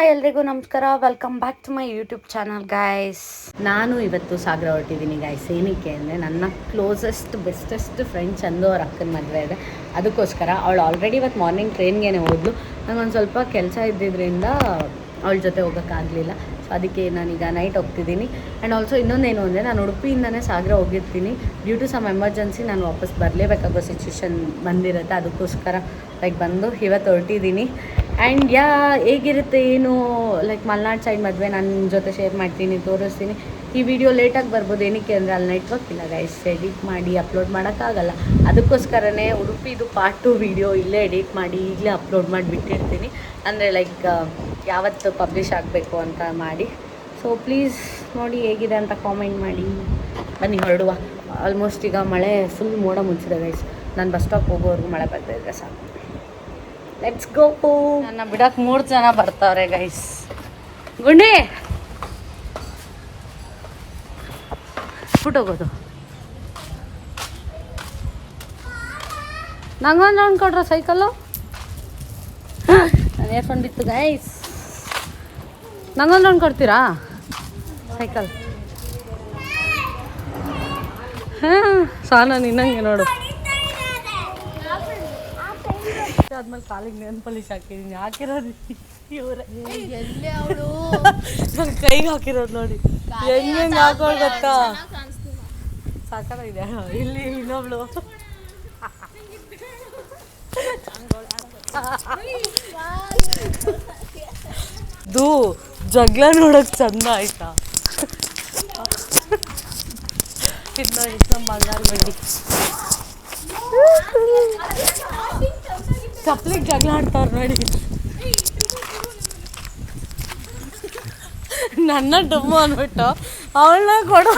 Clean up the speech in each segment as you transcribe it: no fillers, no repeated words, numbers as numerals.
Hi ಎಲ್ರಿಗೂ ನಮಸ್ಕಾರ, welcome back to my YouTube channel guys. ನಾನು ಇವತ್ತು ಸಾಗರ ಹೊರಟಿದ್ದೀನಿ ಗೈಸ್. ಏನಕ್ಕೆ ಅಂದರೆ ನನ್ನ ಕ್ಲೋಸೆಸ್ಟ್ ಬೆಸ್ಟೆಸ್ಟ್ ಫ್ರೆಂಡ್ ಚಂದು ಅವ್ರ ಅಕ್ಕನ ಮದುವೆ ಇದೆ. ಅದಕ್ಕೋಸ್ಕರ ಅವಳು ಆಲ್ರೆಡಿ ಇವತ್ತು ಮಾರ್ನಿಂಗ್ ಟ್ರೈನ್ಗೆ ಹೋದ್ಲು. ನಂಗೊಂದು ಸ್ವಲ್ಪ ಕೆಲಸ ಇದ್ದಿದ್ದರಿಂದ ಅವಳ ಜೊತೆ ಹೋಗೋಕ್ಕಾಗಲಿಲ್ಲ. ಸೊ ಅದಕ್ಕೆ ನಾನೀಗ ನೈಟ್ ಹೋಗ್ತಿದ್ದೀನಿ. ಆ್ಯಂಡ್ ಆಲ್ಸೋ ಇನ್ನೊಂದೇನು ಅಂದರೆ ನಾನು ಉಡುಪಿಯಿಂದನೇ ಸಾಗರ ಹೋಗಿರ್ತೀನಿ. ಡ್ಯೂ ಟು ಸಮ್ ಎಮರ್ಜೆನ್ಸಿ ನಾನು ವಾಪಸ್ ಬರಲೇಬೇಕಾಗೋ ಸಿಚುವೇಶನ್ ಬಂದಿರುತ್ತೆ. ಅದಕ್ಕೋಸ್ಕರ ಬಂದು ಇವತ್ತು ಹೊರಟಿದ್ದೀನಿ. ಆ್ಯಂಡ್ ಹೇಗಿರುತ್ತೆ ಏನು ಲೈಕ್ ಮಲೆನಾಡು ಸೈಡ್ ಮದುವೆ ನಾನು ನಿಮ್ಮ ಜೊತೆ ಶೇರ್ ಮಾಡ್ತೀನಿ, ತೋರಿಸ್ತೀನಿ. ಈ ವಿಡಿಯೋ ಲೇಟಾಗಿ ಬರ್ಬೋದು. ಏನಕ್ಕೆ ಅಂದರೆ ಅಲ್ಲಿ ನೆಟ್ವರ್ಕ್ ಇಲ್ಲ ಗೈಸ್, ಎಡಿಟ್ ಮಾಡಿ ಅಪ್ಲೋಡ್ ಮಾಡೋಕ್ಕಾಗಲ್ಲ. ಅದಕ್ಕೋಸ್ಕರನೇ ಉಡುಪಿದು ಪಾರ್ಟ್ 2 ವಿಡಿಯೋ ಇಲ್ಲೇ ಎಡಿಟ್ ಮಾಡಿ ಈಗಲೇ ಅಪ್ಲೋಡ್ ಮಾಡಿ ಬಿಟ್ಟಿರ್ತೀನಿ. ಅಂದರೆ ಲೈಕ್ ಯಾವತ್ತು ಪಬ್ಲಿಷ್ ಆಗಬೇಕು ಅಂತ ಮಾಡಿ. ಸೊ ಪ್ಲೀಸ್ ನೋಡಿ ಹೇಗಿದೆ ಅಂತ ಕಾಮೆಂಟ್ ಮಾಡಿ. ಬನ್ನಿ ಹೊರಡುವ. ಆಲ್ಮೋಸ್ಟ್ ಈಗ ಮಳೆ ಫುಲ್ ಮೋಡ ಮುಚ್ಚಿದೆ ಗೈಸ್. ನಾನು ಬಸ್ ಸ್ಟಾಪ್ ಹೋಗೋವರೆಗೂ ಮಳೆ ಬರ್ತಾಯಿದ್ರೆ ಸಾಕು. Let's go. ನನ್ನ ಬಿಡಕ್ಕೆ 3 ಜನ ಬರ್ತಾವ್ರೆ ಗೈಸ್. ಗುಂಡಿ ಬಿಟ್ಟೋಗೋದು. ನಂಗೊಂದು ರೌಂಡ್ ಕೊಡ್ರ ಸೈಕಲ್ಲು. ನಾನು ಏರ್ಫೋನ್ ಬಿತ್ತು ಗೈಸ್. ನಂಗೊಂದು ರೌಂಡ್ ಕೊಡ್ತೀರಾ ಸೈಕಲ್? ಹಾಂ ಸಾನ ನಿನ್ನಂಗೆ ನೋಡು. ಆದ್ಮೇಲೆ ಕಾಲಿಗೆ ನೇನ್ ಪಾಲಿಶ್ ಹಾಕಿದ್ದೀನಿ. ಹಾಕಿರೋದು ಇವರೇ, ನನ್ನ ಕೈಗೆ ಹಾಕಿರೋದು ನೋಡಿ. ಹೆಂಗೆ ಹಾಕೋಳು ಗೊತ್ತಾ? ಸಾಕಾಗಿದೆ. ಇಲ್ಲಿ ಇನ್ನೊಬ್ಳು ದೂ ಜಗ್ಲ ನೋಡಕ್ ಚಂದ ಆಯ್ತಾ? ಇದು ನೋಡಿ ನಮ್ಮ ಬಂಗಾರ ಬಂಡಿ. ಚಪ್ಪಲಿಗೆ ಜಗಳ ಆಡ್ತಾವ್ರು ನೋಡಿ. ನನ್ನ ಡುಮ್ಮು ಅಂದ್ಬಿಟ್ಟು ಅವಳನ್ನ ಕೊಡೋ.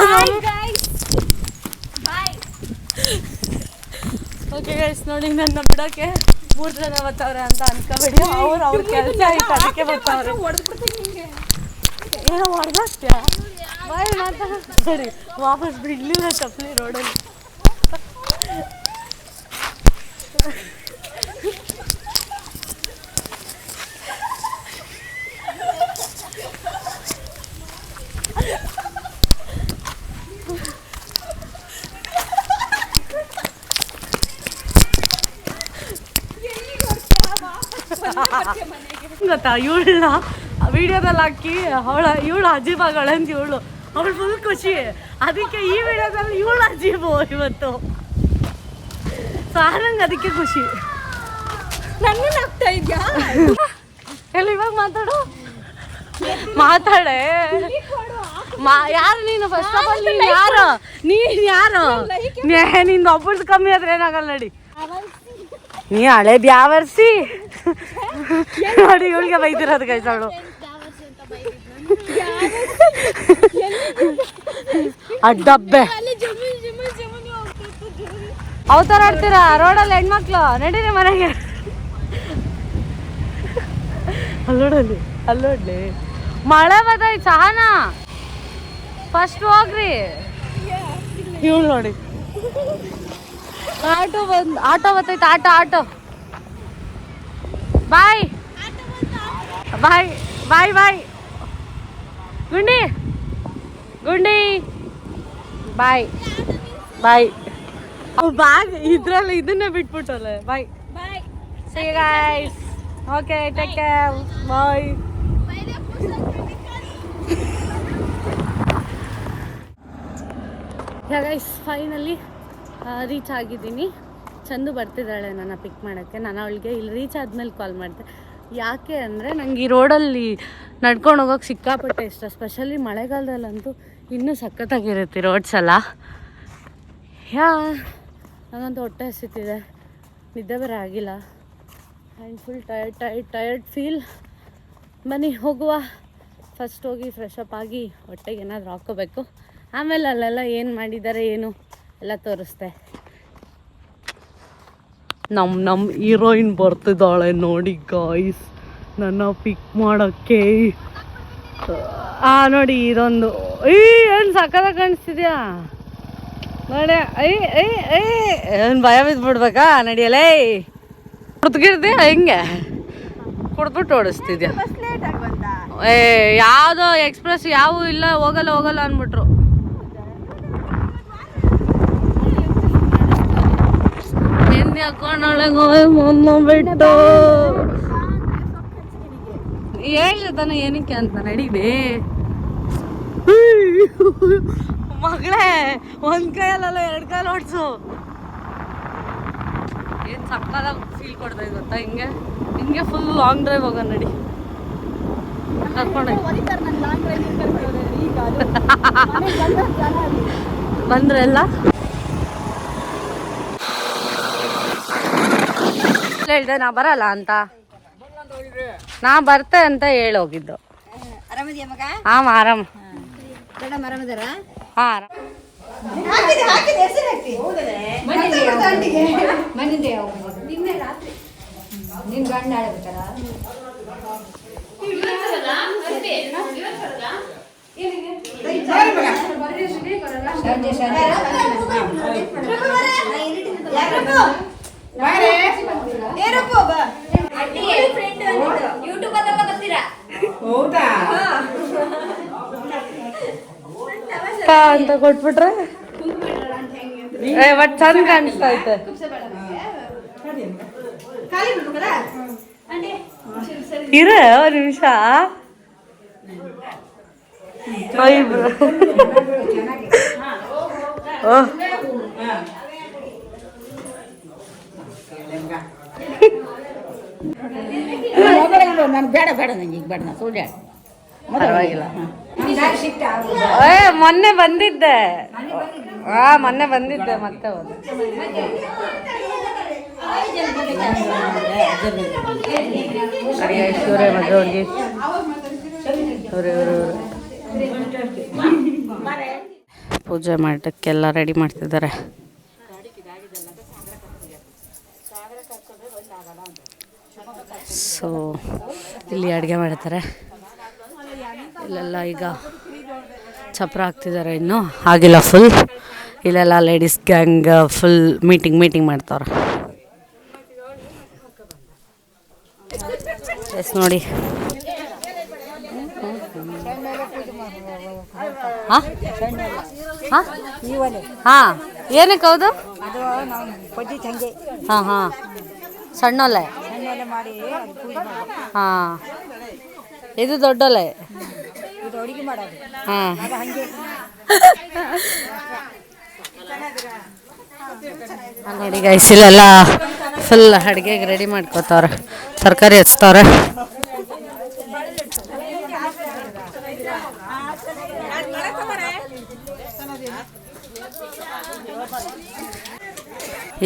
ಓಕೆ ಗೈಸ್ ನೋಡಿ, ನನ್ನ ಬಿಡೋಕ್ಕೆ 3 ಜನ ಬರ್ತಾವ್ರೆ ಅಂತ ಅನ್ಕೋಬೇಡಿ. ಅವ್ರ ಕೆಲಸ ಆಯ್ತು, ಅದಕ್ಕೆ ಬರ್ತಾವ್ರೆ. ಏನೋ ಹೊಡೆದಾಗ್ತೀಯಾ ಬಾಯ್ ಮಾತಾಡಿ. ವಾಪಸ್ ಬಿಡ್ಲಿಲ್ಲ ಚಪ್ಪಲಿ ರೋಡಲ್ಲಿ. ಗೊತ್ತಾ, ಇವಳನ್ನ ವಿಡಿಯೋದಲ್ಲಿ ಹಾಕಿ ಇವಳು ಅಜೀಬಾಗಳೆ ಅಂತ ಅವಳು ಫುಲ್ ಖುಷಿ. ಅದಕ್ಕೆ ಈ ವಿಡಿಯೋದಲ್ಲಿ ಇವಳು ಅಜೀಬು ಇವತ್ತು. ಸಾರಂಗೆ ಅದಕ್ಕೆ ಖುಷಿ. ನನ್ನೇನು ಆಗ್ತಾ ಇದೆಯಾ? ಎಲ್ಲ ಇವಾಗ ಮಾತಾಡೆ. ಯಾರು ನೀನು? ಫಸ್ಟ್ ಆಫ್ ಆಲ್ ನೀನು ಯಾರು? ನಿಂದು ಒಬ್ಬರದ್ದು ಕಮ್ಮಿ ಆದ್ರೆ ಏನಾಗಲ್ಲ ನೋಡಿ. ನೀ ಹಳೆ ಬ್ಯಾವರ್ಸಿ ನೋಡಿ. ಇವಳಿಗೆ ಬೈದಿರೋದು ಗೈಸ್ ಅವಳು. ಅಡ್ಡಬ್ಬೆ ಅವತಾರ ಆಡ್ತೀರಾ ರೋಡಲ್ಲಿ ಹೆಣ್ಮಕ್ಳು. ನಡೀರಿ ಮನೆಗೆ. ಅಲ್ಲೋಡ್ಲಿ ಮಳೆ ಬದೈತ್ ಸಹನ. ಫಸ್ಟ್ ಹೋಗ್ರಿ. ಇವಳು ನೋಡಿ ಆಟೋ ಬರ್ತೈತೆ. Auto bye bye bye bye. ಗುಂಡಿ ಬಾಯ್ ಬಾಯ್. ಬ್ಯಾಗ್ ಇದ್ರಲ್ಲಿ ಇದನ್ನೇ ಬಿಟ್ಬಿಟ್ಟಲ್ಲ. Bye see you guys. Okay take care. Bye. Guys finally reach ಆಗಿದ್ದೀನಿ. ಚಂದು ಬರ್ತಿದ್ದಾಳೆ ನನ್ನ ಪಿಕ್ ಮಾಡೋಕ್ಕೆ. ನಾನು ಅವಳಿಗೆ ಇಲ್ಲಿ ರೀಚ್ ಆದಮೇಲೆ ಕಾಲ್ ಮಾಡಿದೆ. ಯಾಕೆ ಅಂದರೆ ನಂಗೆ ಈ ರೋಡಲ್ಲಿ ನಡ್ಕೊಂಡು ಹೋಗೋಕೆ ಸಿಕ್ಕಾಪಟ್ಟೆ ಇಷ್ಟ. ಸ್ಪೆಷಲಿ ಮಳೆಗಾಲದಲ್ಲಂತೂ ಇನ್ನೂ ಸಖತ್ತಾಗಿರುತ್ತೆ ರೋಡ್ಸ್ ಎಲ್ಲ. ನನಗಂತೂ ಹೊಟ್ಟೆ ಹಸಿತಿದೆ, ನಿದ್ದೆ ಬೇರೆ ಆಗಿಲ್ಲ. And full tired feel. ಬನ್ನಿ ಹೋಗುವ. ಫಸ್ಟ್ ಹೋಗಿ ಫ್ರೆಶ್ ಅಪ್ ಆಗಿ ಹೊಟ್ಟೆಗೆ ಏನಾದರೂ ಹಾಕ್ಕೋಬೇಕು. ಆಮೇಲೆ ಅಲ್ಲೆಲ್ಲ ಏನು ಮಾಡಿದ್ದಾರೆ ಏನು ಎಲ್ಲ ತೋರಿಸ್ತೆ. ನಮ್ಮ ಹೀರೋಯಿನ್ ಬರ್ತಿದ್ದಾಳೆ ನೋಡಿ ಗಾಯ್ಸ್ ನನ್ನ ಪಿಕ್ ಮಾಡೋಕ್ಕೆ. ನೋಡಿ ಇದೊಂದು ಏನು ಸಕ್ಕತ್ತಾಗಿ ಕಾಣಿಸ್ತಿದ್ಯಾ ನೋಡಿ. ಏನು ಭಯ ಬಿದ್ದುಬಿಡ್ಬೇಕಾ? ನಡಿಯಲೇ ಕುಡ್ದ್ಗಿರ್ದೆ ಹೆಂಗೆ ಕುಡ್ದ್ಬಿಟ್ಟು ಓಡಿಸ್ತಿದ್ಯಾ? ಯಾವುದೋ ಎಕ್ಸ್ಪ್ರೆಸ್ ಯಾವೂ ಇಲ್ಲ, ಹೋಗಲ್ಲ ಅಂದ್ಬಿಟ್ರು. ಎಣ್ಣೆ ಹಾಕೊಂಡೊಳಗೆ ಬಿಟ್ಟು ಹೇಳಿ ತಾನೆ ಏನಕ್ಕೆ ಅಂತ ನಡೀಲಿ. ಮಗಳೇ ಒಂದ್ ಕೈಯಲ್ಲ ಎರಡು ಕೈಯಲ್ಲಿ ಓಡಿಸು. ಏನ್ ಸಕ್ಕದ ಫೀಲ್ ಕೊಡ್ತಾ ಗೊತ್ತಾ? ಹಿಂಗೆ ಫುಲ್ ಲಾಂಗ್ ಡ್ರೈವ್ ಹೋಗೋಣ ನಡಿ. ಬಂದ್ರೆಲ್ಲ ಹೇಳ್ದೆ ನಾ ಬರಲ್ಲ ಅಂತ. ನಾ ಬರ್ತೆ ಅಂತ ಹೇಳೋಗಿದ್ದು. ಆರಾಮ್ ಆರಾಮ್. ಅಂತ ಕೊಟ್ಬಿಟ್ರೆ ಬಟ್ ಚಂದ ಕಾಣಿಸ್ತಾ ಐತೆ. ಇರ ಒಂದ್ ನಿಮಿಷ. ಬೇಡ ನಂಗೆ ಈಗ ಬೇಡ, ನಾ ಸುಳ್ಳು ಪರವಾಗಿಲ್ಲ. ಮೊನ್ನೆ ಬಂದಿದ್ದೆ. ಮೊನ್ನೆ ಬಂದಿದ್ದೆ ಮತ್ತೆ ಇವರೇ ಮದುವೆ ಹುಡುಗಿ. ಪೂಜೆ ಮಾಡಕ್ಕೆಲ್ಲ ರೆಡಿ ಮಾಡ್ತಿದ್ದಾರೆ. ಸೊ ಇಲ್ಲಿ ಅಡುಗೆ ಮಾಡ್ತಾರೆ. ಇಲ್ಲೆಲ್ಲ ಈಗ ಚಪ್ರ ಹಾಕ್ತಿದ್ದಾರೆ, ಇನ್ನೂ ಆಗಿಲ್ಲ ಫುಲ್. ಇಲ್ಲೆಲ್ಲ ಲೇಡೀಸ್ ಗ್ಯಾಂಗ್ ಫುಲ್ ಮೀಟಿಂಗ್ ಮಾಡ್ತಾವ್ರೆ. ಎಸ್ ನೋಡಿ. ಹಾಂ ಏನಕ್ಕೆ ಹೌದು? ಹಾಂ ಸಣ್ಣೊಲೆ. ಹಾಂ ಇದು ದೊಡ್ಡೊಲೆ. ಹಾಂ ನೋಡಿ ಗೈಸ್, ಇಲ್ಲೆಲ್ಲ ಫುಲ್ ಅಡುಗೆಗೆ ರೆಡಿ ಮಾಡ್ಕೋತಾವ್ರೆ, ತರಕಾರಿ ಹಚ್ತಾವ್ರೆ.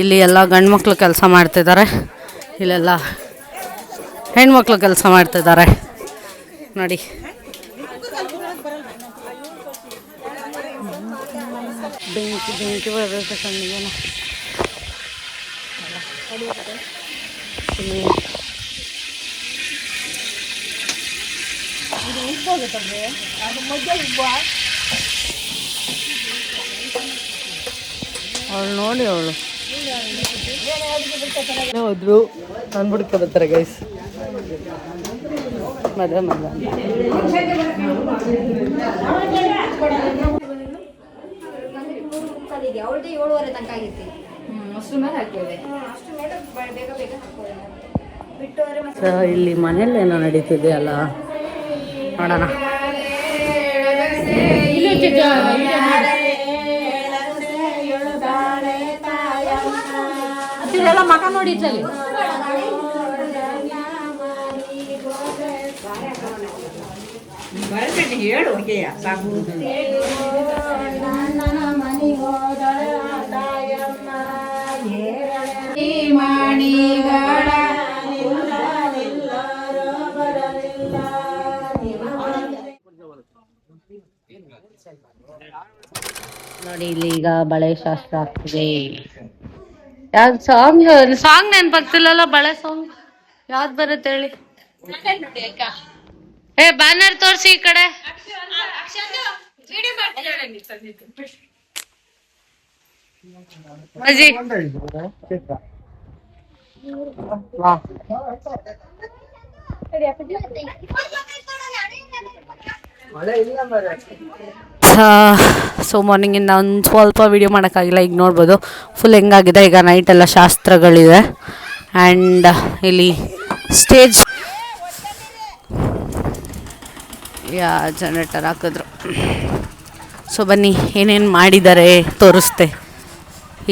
ಇಲ್ಲಿ ಎಲ್ಲ ಗಂಡು ಮಕ್ಕಳು ಕೆಲಸ ಮಾಡ್ತಿದ್ದಾರೆ, ಇಲ್ಲೆಲ್ಲ ಹೆಣ್ಮಕ್ಳು ಕೆಲಸ ಮಾಡ್ತಿದ್ದಾರೆ ನೋಡಿ. ಬೆಂಕಿ ಬರುತ್ತೆ ಕಣ್ಣಿಗೆ. ಅವಳು ನೋಡಿ, ಅವಳು ಹೋದ್ರು ಅಂದ್ಬಿಡ್ಕೊ ಬರ್ತಾರೆ ಗೈಸ್. ಮದುವೆ ಅವಳದೇ 7:30 ತನಕ ಆಗೈತಿ. ಇಲ್ಲಿ ಮನೇಲಿ ಏನೋ ನಡೀತಿದೆ ಅಲ್ಲ, ನೋಡೋಣ. ಮಕ ನೋಡಿ ಚಲಿ. ಹೇಳು ಸಾಕು. ನೋಡಿ ಇಲ್ಲಿ ಈಗ ಬಳೆ ಶಾಸ್ತ್ರ ಆಗ್ತಿದೆ. ಯಾವ್ದು ಸಾಂಗ್ ನೆನ್ಪಾಗ್ತಿಲ್ಲಲ್ಲ? ಬಳೆ ಸಾಂಗ್ ಯಾವ್ದು ಬರುತ್ತೆ ಹೇಳಿ? ಬ್ಯಾನರ್ ತೋರ್ಸಿ ಈ ಕಡೆ. ಅಜ್ಜಿ ಸೊ ಮಾರ್ನಿಂಗಿಂದ ಒಂದು ಸ್ವಲ್ಪ ವೀಡಿಯೋ ಮಾಡೋಕ್ಕಾಗಿಲ್ಲ. ಈಗ ನೋಡ್ಬೋದು ಫುಲ್ ಹೆಂಗಾಗಿದೆ. ಈಗ ನೈಟ್ ಎಲ್ಲ ಶಾಸ್ತ್ರಗಳಿದೆ ಆ್ಯಂಡ್ ಇಲ್ಲಿ ಸ್ಟೇಜ್ ಜನರೇಟರ್ ಹಾಕಿದ್ರು. ಸೊ ಬನ್ನಿ ಏನೇನು ಮಾಡಿದ್ದಾರೆ ತೋರಿಸ್ತೆ.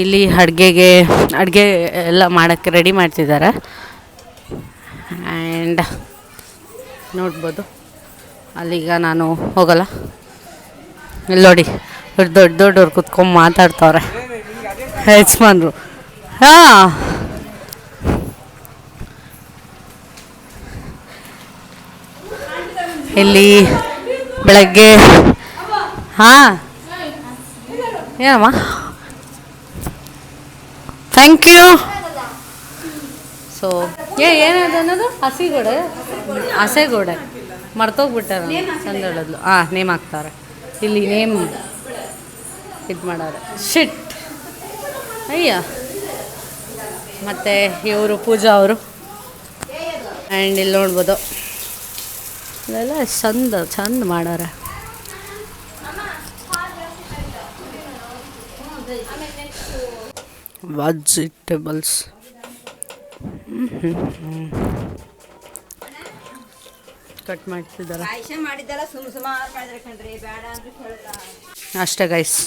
ಇಲ್ಲಿ ಅಡುಗೆ ಎಲ್ಲ ಮಾಡೋಕ್ಕೆ ರೆಡಿ ಮಾಡ್ತಿದ್ದಾರೆ ಆ್ಯಂಡ್ ನೋಡ್ಬೋದು. ಅಲ್ಲಿಗ ನಾನು ಹೋಗಲ್ಲ. ಇಲ್ಲಿ ನೋಡಿ ದೊಡ್ಡವ್ರು ಕುತ್ಕೊಂಡು ಮಾತಾಡ್ತವ್ರೆ ಯಜಮಾನ್ರು. ಹಾಂ ಇಲ್ಲಿ ಬೆಳಗ್ಗೆ ಹಾಂ ಏನಮ್ಮ ಥ್ಯಾಂಕ್ ಯು. ಸೊ ಏನಾದ ಅನ್ನೋದು ಹಸೆಗೋಡೆ ಮರ್ತೋಗ್ಬಿಟ್ಟಾರ ಚಂದ ಹೇಳಿದ್ಲು. ನೇಮ್ ಹಾಕ್ತಾರೆ ಇಲ್ಲಿ. ನೇಮ್ ಇದು ಮಾಡೋರು ಶಿಟ್ ಅಯ್ಯ. ಮತ್ತು ಇವರು ಪೂಜಾ ಅವರು ಆ್ಯಂಡ್ ಇಲ್ಲಿ ನೋಡ್ಬೋದು ಇದೆಲ್ಲ ಚಂದ ಮಾಡೋರೆ. ವೆಜಿಟೇಬಲ್ಸ್ ಕಟ್ ಮಾಡ್ತಿದ್ದಾರೆ ಅಷ್ಟೇ ಗೈಸ್.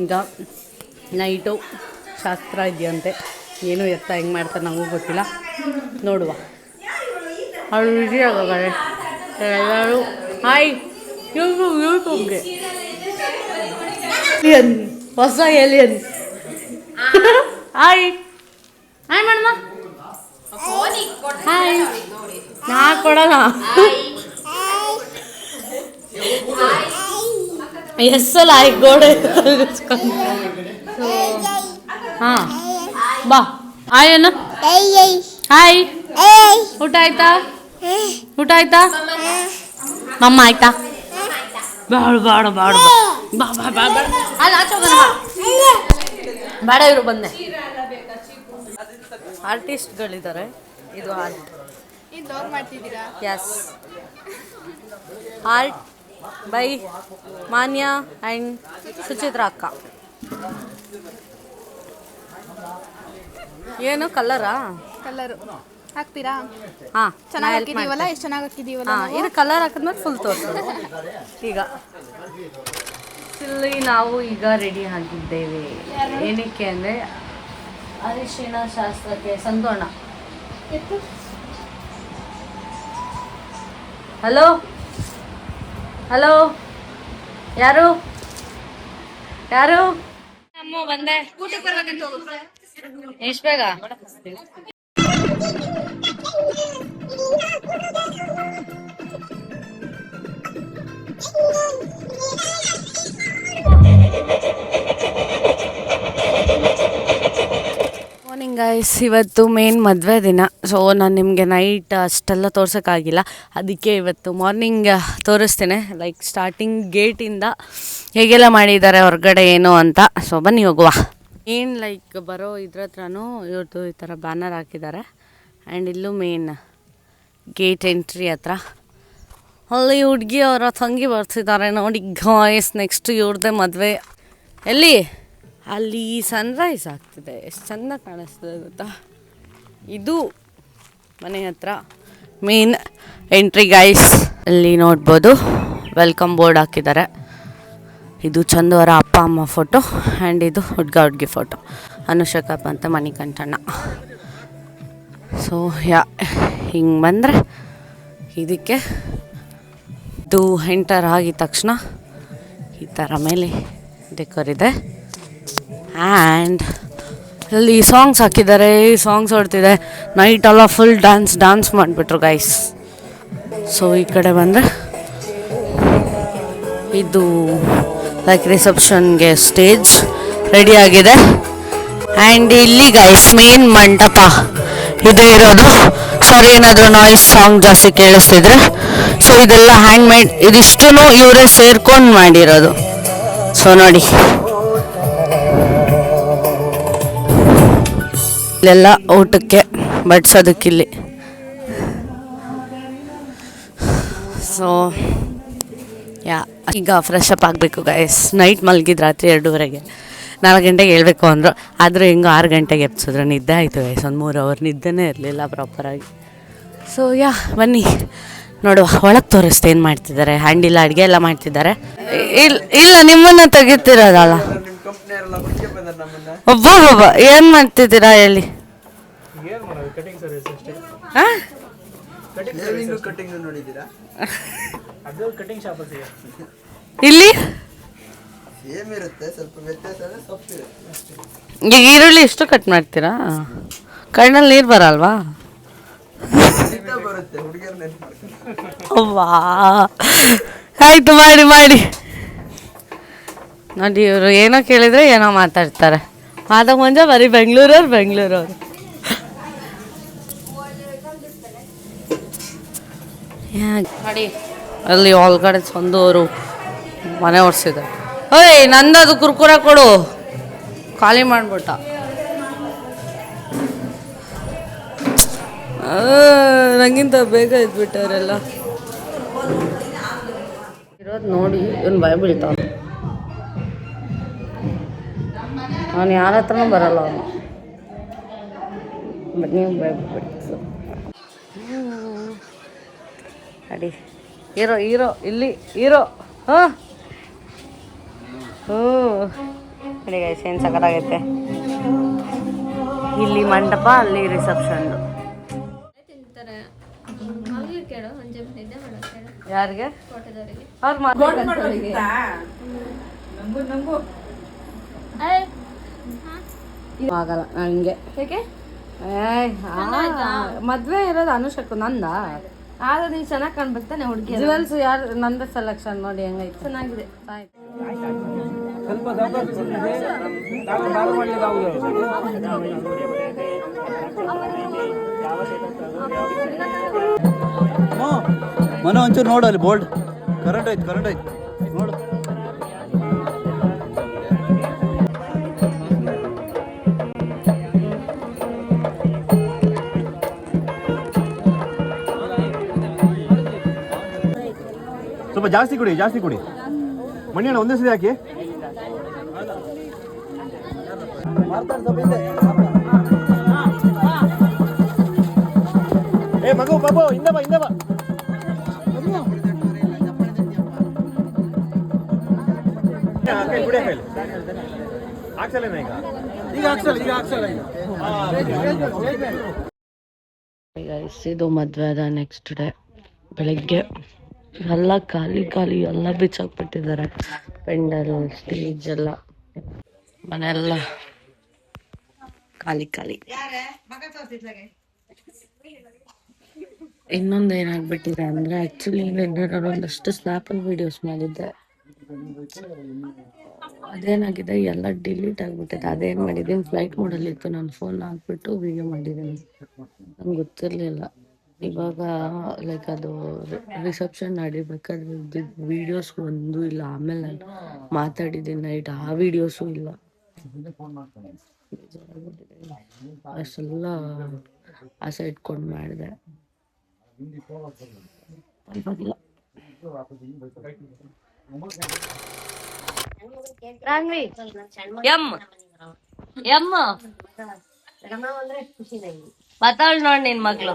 ಈಗ ನೈಟು ಶಾಸ್ತ್ರ ಇದೆಯಂತೆ. ಏನೂ ಎತ್ತ ಹೆಂಗೆ ಮಾಡ್ತಾರೆ ನಮಗೂ ಗೊತ್ತಿಲ್ಲ, ನೋಡುವ. ಅವಳು ವಿಜಿ ಆಗೋಗಾರೆ ಎಲ್ಲರೂ ಹಾಯ್ ಯೂಟ್ಯೂಬ್ಗೆ ಏಲಿಯನ್, ಹೊಸ ಏಲಿಯನ್. ಹಾಯ್ ಹಾಯ್ ಮಾಡಮ್ಮ. ಹಾಯ್ ನಾ ಕೊಡೋಣ. ಎಸ್ಸಲ್ಲ ಆಯ್ ಗೋಡೆ ಹಾಂ ಬಾ. ಹಾಯ್ ಅಣ್ಣ. ಹಾಯ್ ಊಟ ಆಯ್ತಾ? ಊಟ ಆಯ್ತಾ? ಮಮ್ಮ ಆಯ್ತಾ? ಬಾಡ ಬಾ ಅಲ್ಲ ಆಚೋಗೋಣ ಬೇಡ. ಇವರು ಬಂದೆ ಆರ್ಟಿಸ್ಟ್ಗಳಿದ್ದಾರೆ. ಇದು ಎಸ್ ಆರ್ಟ್ ಬೈ ಮಾನ್ಯ ಆ್ಯಂಡ್ ಸುಚಿತ್ರಾ ಅಕ್ಕ. ಏನು ಕಲ್ಲರು ಹಾಕ್ತೀರಾ? ಹಾಂ ಚೆನ್ನಾಗಿ ಹಾಕಿದೀವಲ್ಲ, ಎಷ್ಟು ಚೆನ್ನಾಗಿ ಹಾಕಿದೀವಲ್ಲ. ಇದು ಕಲರ್ ಹಾಕಿದ್ಮೇಲೆ ಫುಲ್ ತೋರಿಸೋದು. ಈಗ ಇಲ್ಲಿ ನಾವು ಈಗ ರೆಡಿ ಆಗಿದ್ದೇವೆ. ಏನಕ್ಕೆ ಅಂದರೆ ಅರಿಶಿಣ ಶಾಸ್ತ್ರಕ್ಕೆ. ಸಂತೋಣ ಹಲೋ ಹಲೋ ಯಾರು ಅಮ್ಮ ಬಂದೆ. ಎಷ್ಟು ಬೇಗ? ಮಾರ್ನಿಂಗ್ ಗೈಸ್, ಇವತ್ತು ಮೇನ್ ಮದುವೆ ದಿನ. ಸೊ ನಾನು ನಿಮಗೆ ನೈಟ್ ಅಷ್ಟೆಲ್ಲ ತೋರ್ಸೋಕ್ಕಾಗಿಲ್ಲ, ಅದಕ್ಕೆ ಇವತ್ತು ಮಾರ್ನಿಂಗ್ ತೋರಿಸ್ತೇನೆ. ಲೈಕ್ ಸ್ಟಾರ್ಟಿಂಗ್ ಗೇಟಿಂದ ಹೇಗೆಲ್ಲ ಮಾಡಿದ್ದಾರೆ ಹೊರಗಡೆ ಏನು ಅಂತ. ಸೊ ಬನ್ನಿ ಹೋಗುವ. ಏನು ಲೈಕ್ ಬರೋ ಇದ್ರ ಹತ್ರನೂ ಇವ್ರದ್ದು ಈ ಥರ ಬ್ಯಾನರ್ ಹಾಕಿದ್ದಾರೆ. ಆ್ಯಂಡ್ ಇಲ್ಲೂ ಮೇನ್ ಗೇಟ್ ಎಂಟ್ರಿ ಹತ್ರ ಅಲ್ಲಿ ಹುಡುಗಿ ಅವರ ತಂಗಿ ಬರ್ತಿದ್ದಾರೆ ನೋಡಿ ಗಾಯ್ಸ್. ನೆಕ್ಸ್ಟ್ ಇವ್ರದ್ದೇ ಮದುವೆ. ಎಲ್ಲಿ? ಅಲ್ಲಿ ಸನ್ರೈಸ್ ಆಗ್ತಿದೆ, ಎಷ್ಟು ಚೆಂದ ಕಾಣಿಸ್ತದೆ ಗೊತ್ತಾ. ಇದು ಮನೆ ಹತ್ರ ಮೇನ್ ಎಂಟ್ರಿ ಗೈಸ್. ಅಲ್ಲಿ ನೋಡ್ಬೋದು ವೆಲ್ಕಮ್ ಬೋರ್ಡ್ ಹಾಕಿದ್ದಾರೆ. ಇದು ಚಂದವರ ಅಪ್ಪ ಅಮ್ಮ ಫೋಟೋ ಆ್ಯಂಡ್ ಇದು ಹುಡುಗಿ ಫೋಟೋ. ಅನುಷಕಪ್ಪ ಅಂತ ಮಣಿಕಂಠಣ್ಣ. ಸೊ ಹಿಂಗೆ ಬಂದರೆ ಇದಕ್ಕೆ ಇದು ಎಂಟರ್ ಆಗಿದ ತಕ್ಷಣ ಈ ಥರ ಮೇಲೆ ಡೆಕೋರ್ ಇದೆ. ಆ್ಯಂಡ್ ಇಲ್ಲಿ ಸಾಂಗ್ಸ್ ಹಾಕಿದ್ದಾರೆ, ಸಾಂಗ್ಸ್ ಹೊಡ್ತಿದೆ. ನೈಟ್ ಎಲ್ಲ ಫುಲ್ ಡ್ಯಾನ್ಸ್ ಮಾಡಿಬಿಟ್ರು ಗೈಸ್. ಸೊ ಈ ಕಡೆ ಬಂದರೆ ಇದು ಲೈಕ್ ರಿಸೆಪ್ಷನ್ಗೆ ಸ್ಟೇಜ್ ರೆಡಿ ಆಗಿದೆ. ಆ್ಯಂಡ್ ಇಲ್ಲಿ ಗೈಸ್ ಮೇನ್ ಮಂಟಪ ಇದು ಇರೋದು. ಸಾರಿ ಏನಾದರೂ ನಾಯ್ಸ್ ಸಾಂಗ್ ಜಾಸ್ತಿ ಕೇಳಿಸ್ತಿದ್ರೆ. ಸೊ ಇದೆಲ್ಲ ಹ್ಯಾಂಡ್ ಮೇಡ್, ಇದಿಷ್ಟು ಇವರೇ ಸೇರ್ಕೊಂಡು ಮಾಡಿರೋದು. ಸೊ ನೋಡಿ ಇಲ್ಲೆಲ್ಲ ಊಟಕ್ಕೆ ಬಡಿಸೋದಕ್ಕಿಲ್ಲಿ. ಸೊ ಯಾ ಈಗ ಫ್ರೆಶ್ ಅಪ್ ಆಗಬೇಕು ಗೈಸ್. ನೈಟ್ ಮಲಗಿದ್ದು ರಾತ್ರಿ 2:30ಗೆ, 4 ಗಂಟೆಗೆ ಹೇಳ್ಬೇಕು ಅಂದರು. ಆದರೂ ಹೆಂಗೋ 6 ಗಂಟೆಗೆ ಎಬ್ಸಿದ್ರು. ನಿದ್ದೆ ಆಯಿತು ಗೈಸ್, ಒಂದು 3 ಅವರ್ ನಿದ್ದೆನೇ ಇರಲಿಲ್ಲ ಪ್ರಾಪರಾಗಿ. ಸೊ ಯಾ ಬನ್ನಿ ನೋಡುವ, ಒಳಗೆ ತೋರಿಸ್ತೆ ಏನು ಮಾಡ್ತಿದ್ದಾರೆ. ಹ್ಯಾಂಡಿಲ್ಲ ಅಡುಗೆ ಎಲ್ಲ ಮಾಡ್ತಿದ್ದಾರೆ. ಇಲ್ಲ ನಿಮ್ಮನ್ನು ತೆಗಿತಿರೋದಲ್ಲ. ಒಬ್ಬ ಏನು ಮಾಡ್ತಿದ್ದೀರಾ ಹೇಳಿ. ಇಲ್ಲಿ ಈಗ ಈರುಳ್ಳಿ ಎಷ್ಟು ಕಟ್ ಮಾಡ್ತೀರಾ? ಕಣ್ಣಲ್ಲಿ ನೀರು ಬರಲ್ವಾ? ಅವ್ವಾ ಆಯ್ತು, ಮಾಡಿ ಮಾಡಿ ನೋಡಿ. ಇವರು ಏನೋ ಕೇಳಿದ್ರೆ ಏನೋ ಮಾತಾಡ್ತಾರೆ. ಆದಾಗ ಮುಂಜೆ ಬರೀ ಬೆಂಗಳೂರವ್ರು. ನೋಡಿ ಅಲ್ಲಿ ಒಳಗಡೆ ಸಂದೂರು ಮನೆ ಓಡಿಸಿದ್ದಾರೆ. ಓಯ್ ನಂದದು ಕುರ್ಕುರ ಕೊಡು, ಖಾಲಿ ಮಾಡ್ಬಿಟ್ಟ. ನಂಗಿಂತ ಬೇಗ ಇದ್ಬಿಟ್ಟವರೆಲ್ಲ ಇರೋದು ನೋಡಿ. ಇವನು ಭಯ ಬೀಳ್ತಾವ. ಅವನು ಯಾರ ಹತ್ರನೂ ಬರಲ್ಲ ಅವನು, ಬಟ್ ನೀವು ಭಯ ಬಿಡ್ತು. ಅಡಿ ಹೀರೋ ಇಲ್ಲಿ ಹೀರೋ. ಹಾಂ ಅಡಿ ಗೈಸ್, ಏನು ಸಖತ್ತಾಗೈತೆ. ಇಲ್ಲಿ ಮಂಟಪ, ಅಲ್ಲಿ ರಿಸೆಪ್ಷನ್ದು. ಯಾರಿಗೆ? ಆಗಲ್ಲ ಹಂಗೆ. ಮದ್ವೆ ಇರೋದು ಅನುಷಕ್ಕು, ನಂದ ಆದ್ರೆ ನೀವು ಚೆನ್ನಾಗಿ ಕಾಣ್ಬೇಕಾನೆ ಹುಡುಗಿ. ಜುವೆಲ್ಸ್ ಯಾರು? ನಂದ ಸೆಲೆಕ್ಷನ್ ನೋಡಿ ಹೆಂಗೈತೆ, ಚೆನ್ನಾಗಿದೆ. ಮನ ಒಂಚೂರು ನೋಡು, ಅಲ್ಲಿ ಬೋಲ್ಡ್ ಕರೆಂಟ್ ಆಯ್ತು ನೋಡು. ಸ್ವಲ್ಪ ಜಾಸ್ತಿ ಕುಡಿ ಮಣ್ಣಿನ ಒಂದೇ ಸರಿ ಹಾಕಿ. ಏ ಮಗು ಬಾಬು, ಹಿಂದೆ ಬಾ. ಇದು ಮದುವೆ ಅದ ನೆಕ್ಸ್ಟ್ ಡೇ ಬೆಳಗ್ಗೆ. ಎಲ್ಲ ಖಾಲಿ ಎಲ್ಲ ಬಿಚ್ಚಾಕ್ಬಿಟ್ಟಿದ್ದಾರೆ. ಪೆಂಡಲ್, ಸ್ಟೇಜ್ ಎಲ್ಲ, ಮನೆಯೆಲ್ಲ ಖಾಲಿ. ಇನ್ನೊಂದು ಏನಾಗ್ಬಿಟ್ಟಿದೆ ಅಂದರೆ, ಆ್ಯಕ್ಚುಲಿ ನಾನು ಒಂದಷ್ಟು ಸ್ನ್ಯಾಪಲ್ಲಿ ವೀಡಿಯೋಸ್ ಮಾಡಿದ್ದೆ. ಅದೇನಾಗಿದೆ, ಎಲ್ಲ ಡಿಲೀಟ್ ಆಗಿಬಿಟ್ಟಿದೆ. ಅದೇನು ಮಾಡಿದ್ದೀನಿ, ಫ್ಲೈಟ್ ಮೋಡಲ್ಲಿ ಇತ್ತು, ನನ್ನ ಫೋನ್ ಹಾಕ್ಬಿಟ್ಟು ವೀಡಿಯೋ ಮಾಡಿದ್ದೀನಿ. ನಂಗೆ ಗೊತ್ತಿರಲಿಲ್ಲ. ಇವಾಗ ಲೈಕ್ ಅದು ರಿಸೆಪ್ಷನ್ ನಡಿಬೇಕಾದ್ರೆ ವೀಡಿಯೋಸ್ ಒಂದು ಇಲ್ಲ. ಆಮೇಲೆ ನಾನು ಮಾತಾಡಿದ್ದೀನಿ ನೈಟ್, ಆ ವೀಡಿಯೋಸು ಇಲ್ಲ. ಅಷ್ಟೆಲ್ಲ ಆಸೆ ಇಟ್ಕೊಂಡು ಮಾಡಿದೆ. ಪರವಾಗಿಲ್ಲ. ಬತ್ತಾಳ್ ನೋಡಿ ನಿನ್ ಮಗ್ಳು.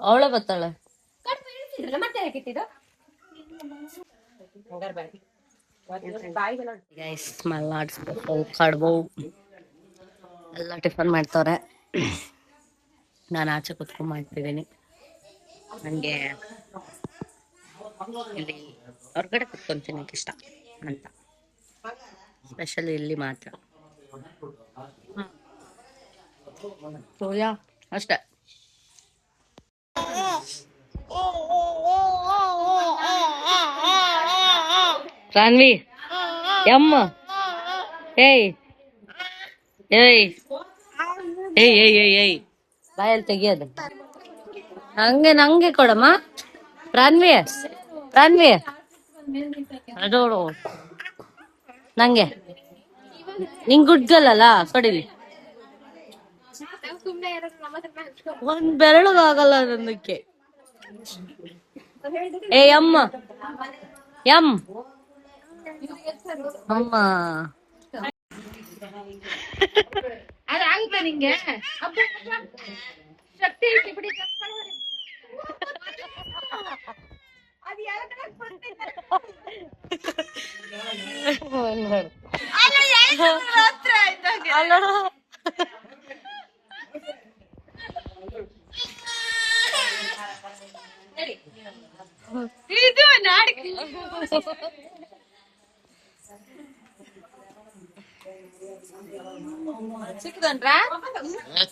ಅವಳ ಬತ್ತಾಳೆ. ಮಲ್ನಾಡ್ ಸ್ಪೆಷಲ್ ಕಡ್ಬು ಎಲ್ಲ ಟಿಫನ್ ಮಾಡ್ತವ್ರೆ. ನಾನು ಆಚೆ ಕುತ್ಕೊಂಡ್ ಮಾಡ್ತಿದ್ದೀನಿ. ನನಗೆ ಇಲ್ಲಿ ಹೊರಗಡೆ ಕುತ್ಕೊಂತೀನಿ ಇಷ್ಟ ಅಂತ, ಸ್ಪೆಷಲ್ ಇಲ್ಲಿ ಮಾತ್ರ. ಸೂರ್ಯ ಅಷ್ಟೇ. ರಾನ್ವಿ ಯಮ್ಮ ಏಯ್ ಏಯ್ ಏಯ್ ಏಯ್ ಏಯ್ ಏಯ್ ಬಾಯಲ್ಲಿ ತೆಗಿಯೋದು. ನಂಗೆ ಕೊಡಮ್ಮ. ರಾನ್ವಿ ಅದೋಳು ನಂಗೆ. ನಿಂಗೆ ಗುಡ್ಗಲ್ಲ ಕೊಡಿಲಿ. ಒಂದ್ ಬೆರಳಿಗಾಗಲ್ಲ ನನಕ್ಕೆ. ಏ ಅಮ್ಮ ಎಂ ಅಮ್ಮ ಅದಾಗುತ್ತೆ ನಿಂಗೆ ಶಕ್ತಿ ಐತಿ ಬಿಡಿ.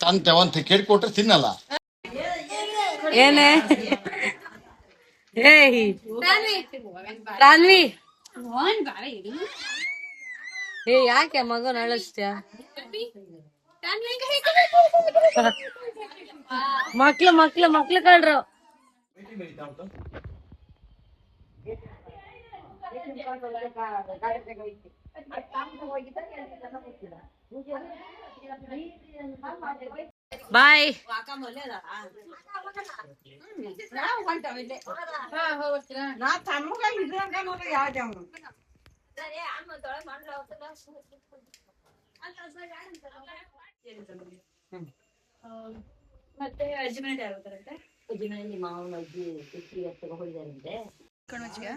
ತಂತೆ ಒಂದ್ ಟಿಕೆಟ್ ಕೊಟ್ರೆ ತಿನ್ನಲ್ಲ. ಏನೇ ಏಯ್ ರಾನ್ವಿ ಏ ಯಾಕೆ ಮಗನ ಅಳಿಸ್ತೀಯ? ಮಕ್ಳು ಕಳ್ರು. ಬಾಯ್. ಮತ್ತೆ ಅಜ್ಜಿಮನೆ ಯಾರು ಬರ್ತಾರಂತೆ? ಅಜ್ಜಿಮನೆ ಮಾವನ ಅಜ್ಜಿ ಕುಟ್ಟಿ ಎತ್ತಗ ಹೋಗಿದಾರಂತೆ. ಕಣ್ಮುಚ್ಚಿಗೆ